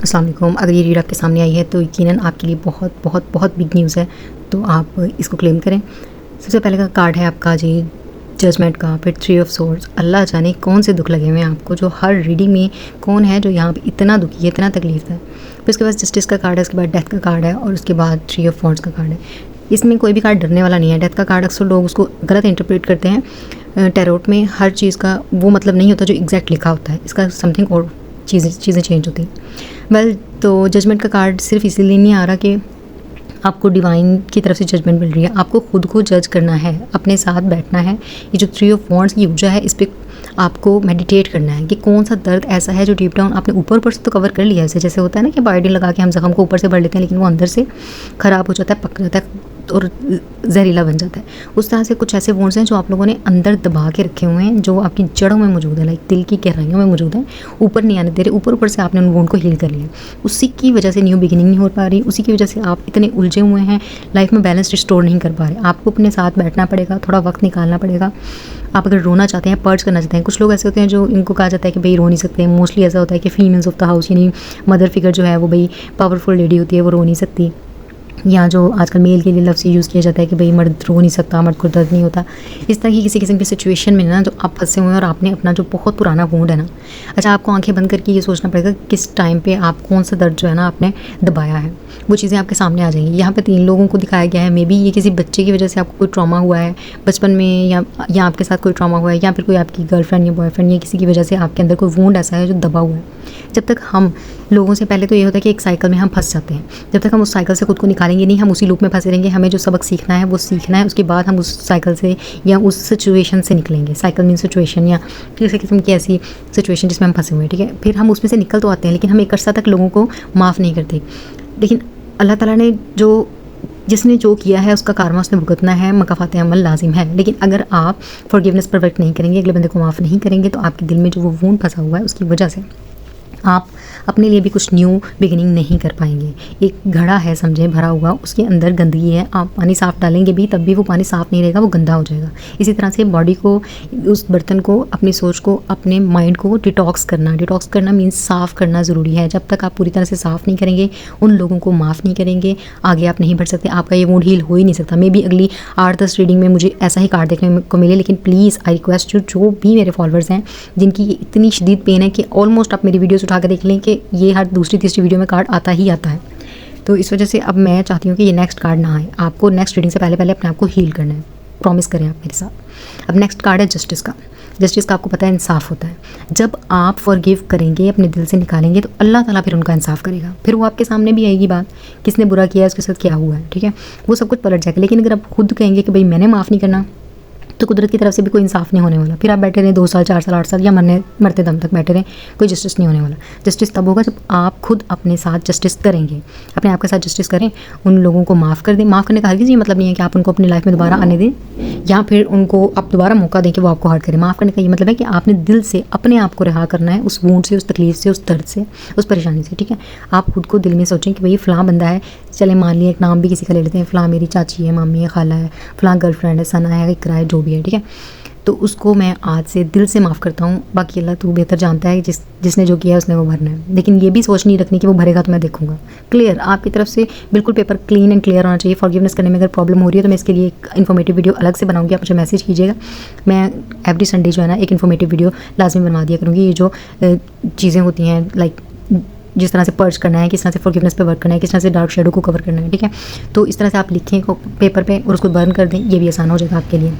अस्सलाम वालेकुम। अगर ये रीड आपके सामने आई है तो यकीनन आपके लिए बहुत बहुत बहुत बिग न्यूज़ है, तो आप इसको क्लेम करें। सबसे पहले का कार्ड है आपका जी जजमेंट का, फिर 3 ऑफ सोर्ड्स। अल्लाह जाने कौन से दुख लगे हुए हैं आपको, जो हर रीडिंग में कौन है जो यहाँ पे इतना दुखी है, इतना तकलीफ है। फिर उसके बाद जस्टिस का कार्ड है, उसके बाद डेथ का कार्ड है और उसके बाद 3 ऑफ वॉन्ड्स का कार्ड है। इसमें कोई भी कार्ड डरने वाला नहीं है। डेथ का कार्ड अक्सर लोग उसको गलत इंटरप्रेट करते हैं। टैरोट में हर चीज़ का वो मतलब नहीं होता जो एग्जैक्ट लिखा होता है, इसका समथिंग और चीज़ें चेंज होती हैं। वेल, तो जजमेंट का कार्ड सिर्फ इसीलिए नहीं आ रहा कि आपको डिवाइन की तरफ से जजमेंट मिल रही है, आपको खुद को जज करना है, अपने साथ बैठना है। ये जो 3 ऑफ वॉन्ड्स की ऊर्जा है, इस पर आपको मेडिटेट करना है कि कौन सा दर्द ऐसा है जो डीप डाउन आपने ऊपर से तो कवर कर लिया है। जैसे होता है ना कि बायोडीन लगा के हम जख्म को ऊपर से भर लेते हैं, लेकिन वो अंदर से ख़राब हो जाता है, पक जाता है और जहरीला बन जाता है। उस तरह से कुछ ऐसे वॉन्ड्स हैं जो आप लोगों ने अंदर दबा के रखे हुए हैं, जो आपकी जड़ों में मौजूद है, लाइक दिल की गहराइयों में मौजूद है, ऊपर नहीं आने दे रहे। ऊपर से आपने उन वॉन्ड को हील कर लिया, उसी की वजह से न्यू बिगिनिंग नहीं हो पा रही, उसी की वजह से आप इतने उलझे हुए हैं, लाइफ में बैलेंस रिस्टोर नहीं कर पा रहे। आपको अपने साथ बैठना पड़ेगा, थोड़ा वक्त निकालना पड़ेगा। आप अगर रोना चाहते हैं, पर्च करना चाहते हैं, कुछ लोग ऐसे होते हैं जो इनको कहा जाता है कि भाई रो नहीं सकते। मोस्टली ऐसा होता है कि फीमेल्स ऑफ द हाउस, यानी मदर फिगर जो है वो भाई पावरफुल लेडी होती है, वो रो नहीं सकती। या जो आजकल मेल के लिए लफ्ज़ यूज़ किया जाता है कि भाई मर्द रो नहीं सकता, मर्द को दर्द नहीं होता। इस तरह की किसी किस्म की सिचुएशन में ना जो आप फंसे हुए हैं और आपने अपना जो बहुत पुराना वुंड है ना, अच्छा आपको आंखें बंद करके ये सोचना पड़ेगा किस टाइम पे आप कौन सा दर्द जो है ना आपने दबाया है, वो चीज़ें आपके सामने आ जाएंगी। यहाँ पे 3 लोगों को दिखाया गया है। मे बी ये किसी बच्चे की वजह से आपको कोई ट्रॉमा हुआ है बचपन में, या आपके साथ कोई ट्रॉमा हुआ है, या फिर कोई आपकी गर्लफ्रेंड या बॉयफ्रेंड या किसी की वजह से आपके अंदर कोई वुंड ऐसा है जो दबा हुआ है। जब तक हम लोगों से पहले तो ये होता है कि एक साइकिल में हम फंस जाते हैं। जब तक हम उस साइकिल से खुद को निकालेंगे नहीं, हम उसी लूप में फंसे रहेंगे। हमें जो सबक सीखना है वो सीखना है, उसके बाद हम उस साइकिल से या उस सिचुएशन से निकलेंगे। साइकिल मीन सिचुएशन या किसी किस्म की ऐसी सिचुएशन जिसमें हम फंसे हुए हैं, ठीक है। फिर हम उसमें से निकल तो आते हैं, लेकिन हम एक अर्सा तक लोगों को माफ़ नहीं करते। लेकिन अल्लाह ताला ने जिसने जो किया है उसका कारमा उसने भुगतना है, मकाफात अमल लाजिम है। लेकिन अगर आप फॉरगिवनेस पर वर्क नहीं करेंगे, अगले बंदे को माफ़ नहीं करेंगे, तो आपके दिल में जो वो वूंड फंसा हुआ है उसकी वजह से आप अपने लिए भी कुछ न्यू बिगिनिंग नहीं कर पाएंगे। एक घड़ा है समझें भरा हुआ, उसके अंदर गंदगी है, आप पानी साफ़ डालेंगे भी तब भी वो पानी साफ़ नहीं रहेगा, वो गंदा हो जाएगा। इसी तरह से बॉडी को, उस बर्तन को, अपनी सोच को, अपने माइंड को डिटॉक्स करना मीन्स साफ़ करना ज़रूरी है। जब तक आप पूरी तरह से साफ़ नहीं करेंगे, उन लोगों को माफ़ नहीं करेंगे, आगे आप नहीं बढ़ सकते। आपका ये वुंड हील हो ही नहीं सकता। मे बी अगली 8-10 रीडिंग में मुझे ऐसा ही कार्ड देखने को मिले, लेकिन प्लीज़ आई रिक्वेस्ट जो भी मेरे फॉलोअर्स हैं जिनकी इतनी शदीद पेन है कि ऑलमोस्ट आप मेरी वीडियोज़ उठा कर देख लें कि ये हर दूसरी तीसरी वीडियो में कार्ड आता ही आता है। तो इस वजह से अब मैं चाहती हूँ कि ये नेक्स्ट कार्ड ना आए। आपको नेक्स्ट रीडिंग से पहले अपने आप को हील करना है, प्रॉमिस करें आप मेरे साथ। अब नेक्स्ट कार्ड है जस्टिस का। जस्टिस का आपको पता है इंसाफ होता है। जब आप फॉरगिव करेंगे, अपने दिल से निकालेंगे, तो अल्लाह ताला फिर उनका इंसाफ करेगा। फिर वो आपके सामने भी आएगी बात, किसने बुरा किया है, उसके साथ क्या हुआ है, ठीक है, वो सब कुछ पलट जाएगा। लेकिन अगर आप खुद कहेंगे कि भाई मैंने माफ़ नहीं करना, तो कुदरत की तरफ से भी कोई इंसाफ नहीं होने वाला। फिर आप बैठे रहें 2 साल 4 साल 8 साल या मरते दम तक बैठे रहें, कोई जस्टिस नहीं होने वाला। जस्टिस तब होगा जब आप खुद अपने साथ जस्टिस करेंगे, अपने आप के साथ जस्टिस करें, उन लोगों को माफ़ कर दें। माफ़ करने का हरगिज़ ये मतलब नहीं है कि आप उनको अपनी लाइफ में दोबारा आने दें या फिर उनको आप दोबारा मौका दें कि वो आपको हर्ट करें। माफ़ करने का ये मतलब है कि आपने दिल से अपने आप को रिहा करना है उस वुंड से, उस तकलीफ से, उस दर्द से, उस परेशानी से, ठीक है। आप खुद को दिल में सोचें कि भाई फ़लाँ बंदा है, चले मान लिया एक नाम भी किसी का ले लेते हैं, फ़लाँ मेरी चाची है, मामी है, खाला है, फ़लाँ गर्लफ्रेंड है, सना है, इकरा है, जो भी है, ठीक है। तो उसको मैं आज से दिल से माफ़ करता हूँ। बाकी अल्लाह तू बेहतर जानता है, जिसने जो किया है उसने वो भरना है। लेकिन ये भी सोच नहीं रखनी कि वो भरेगा तो मैं देखूंगा। क्लियर, आपकी तरफ से बिल्कुल पेपर क्लीन एंड क्लियर होना चाहिए। फॉरगिवनेस करने में अगर प्रॉब्लम हो रही है तो मैं इसके लिए एक इन्फॉर्मेटिव वीडियो अलग से बनाऊंगी, आप मुझे मैसेज कीजिएगा। मैं एवरी संडे जो है ना एक इन्फॉर्मेटिव वीडियो लाजमी बनवा दिया करूँगी। ये जो चीज़ें होती हैं, लाइक जिस तरह से पर्च करना है, किस तरह से फॉरगिवनेस पे वर्क करना है, किस तरह से डार्क शेडो को कवर करना है, ठीक है। तो इस तरह से आप लिखें पेपर पे और उसको बर्न कर दें, ये भी आसान हो जाएगा आपके लिए।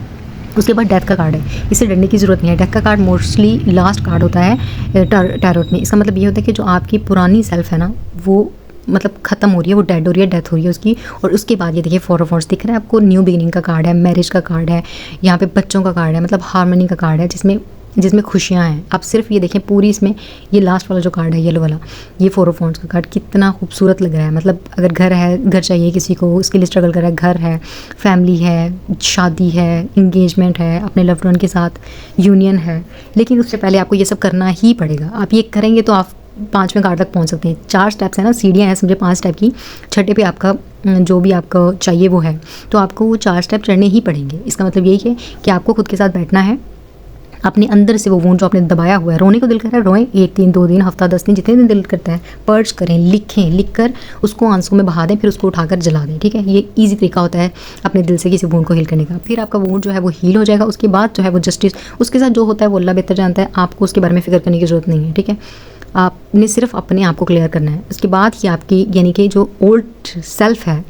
उसके बाद डेथ का कार्ड है, इससे डरने की ज़रूरत नहीं है। डेथ का कार्ड मोस्टली लास्ट कार्ड होता है टैरोट में। इसका मतलब ये होता है कि जो आपकी पुरानी सेल्फ है ना, वो मतलब ख़त्म हो रही है, वो डेड हो रही है, डेथ हो रही है उसकी। और उसके बाद ये देखिए 4 ऑफ वॉन्ड्स दिख रहा है आपको, न्यू बिगिनिंग का कार्ड है, मैरिज का कार्ड है, यहाँ पे बच्चों का कार्ड है, मतलब हार्मनी का कार्ड है, जिसमें खुशियाँ हैं। आप सिर्फ ये देखें पूरी, इसमें ये लास्ट वाला जो कार्ड है येलो वाला, ये 4 ऑफ वॉन्ड्स का कार्ड कितना खूबसूरत लग रहा है। मतलब अगर घर है, घर चाहिए किसी को, उसके लिए स्ट्रगल कर रहा है, घर है, फैमिली है, शादी है, इंगेजमेंट है, अपने लव्ड वन के साथ यूनियन है। लेकिन उससे पहले आपको ये सब करना ही पड़ेगा। आप ये करेंगे तो आप 5वें कार्ड तक पहुंच सकते हैं। 4 स्टेप्स हैं ना, सीढ़ियाँ हैं समझे 5 स्टेप की। छठे पे आपका जो भी आपको चाहिए वो है, तो आपको वो 4 स्टेप चढ़ने ही पड़ेंगे। इसका मतलब यही है कि आपको खुद के साथ बैठना है, अपने अंदर से वो वूंड जो आपने दबाया हुआ है, रोने को दिल कर रहा है, रोएं, 1 दिन 2 दिन हफ्ता 10 दिन जितने दिन दिल करता है, पर्च करें, लिखें, लिख कर उसको आंसू में बहा दें, फिर उसको उठाकर जला दें। ठीक है, ये ईजी तरीका होता है अपने दिल से किसी वूंड को हील करने का। फिर आपका वूंड जो है वो हील हो जाएगा। उसके बाद जो है वो जस्टिस, उसके साथ जो होता है वो अल्लाह बेहतर जानता है, आपको उसके बारे में फिक्र करने की ज़रूरत नहीं है। ठीक है, आपने सिर्फ अपने आप को क्लियर करना है। उसके बाद ही आपकी यानी कि जो ओल्ड सेल्फ है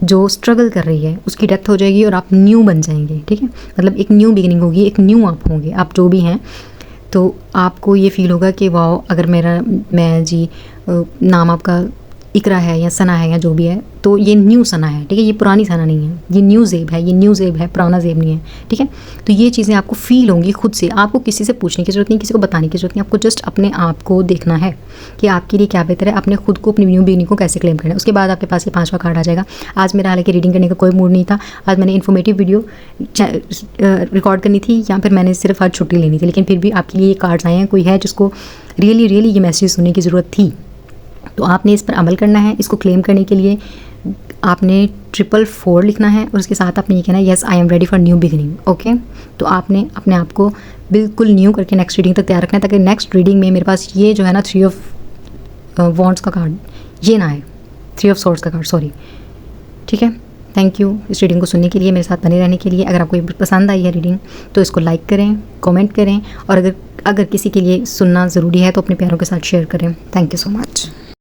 जो स्ट्रगल कर रही है उसकी डेथ हो जाएगी और आप न्यू बन जाएंगे। ठीक है, मतलब एक न्यू बिगिनिंग होगी, एक न्यू आप होंगे, आप जो भी हैं। तो आपको ये फील होगा कि वाह, अगर मैं जी नाम आपका इकरा है या सना है या जो भी है, तो ये न्यू सना है। ठीक है, ये पुरानी सना नहीं है, ये न्यू ज़ेब है, ये न्यू ज़ेब है, पुराना ज़ेब नहीं है। ठीक है, तो ये चीज़ें आपको फ़ील होंगी खुद से, आपको किसी से पूछने की ज़रूरत नहीं, किसी को बताने की ज़रूरत नहीं, आपको जस्ट अपने आप को देखना है कि आपके लिए क्या बेहतर है, अपने खुद को, अपनी न्यू बिगिनिंग को कैसे क्लेम करना है। उसके बाद आपके पास ये 5वां कार्ड आ जाएगा। आज मेरा हालांकि रीडिंग करने का कोई मूड नहीं था, आज मैंने इन्फॉर्मेटिव वीडियो रिकॉर्ड करनी थी या फिर मैंने सिर्फ आज छुट्टी लेनी थी, लेकिन फिर भी आपके लिए ये कार्ड्स आए हैं। कोई है जिसको रियली ये मैसेज सुनने की ज़रूरत थी, तो आपने इस पर अमल करना है। इसको क्लेम करने के लिए आपने 444 लिखना है और उसके साथ आपने ये कहना है yes I am ready for new beginning. Okay, तो आपने अपने आप को बिल्कुल न्यू करके नेक्स्ट रीडिंग तक तैयार रखना है, ताकि नेक्स्ट रीडिंग में मेरे पास ये जो है ना 3 ऑफ वॉन्ड्स का कार्ड ये ना है, 3 ऑफ सोर्ड्स का कार्ड, सॉरी। ठीक है, थैंक यू इस रीडिंग को सुनने के लिए, मेरे साथ बने रहने के लिए। अगर आपको ये पसंद आई है रीडिंग तो इसको लाइक करें, कमेंट करें, और अगर किसी के लिए सुनना ज़रूरी है तो अपने प्यारों के साथ शेयर करें। Thank you so much.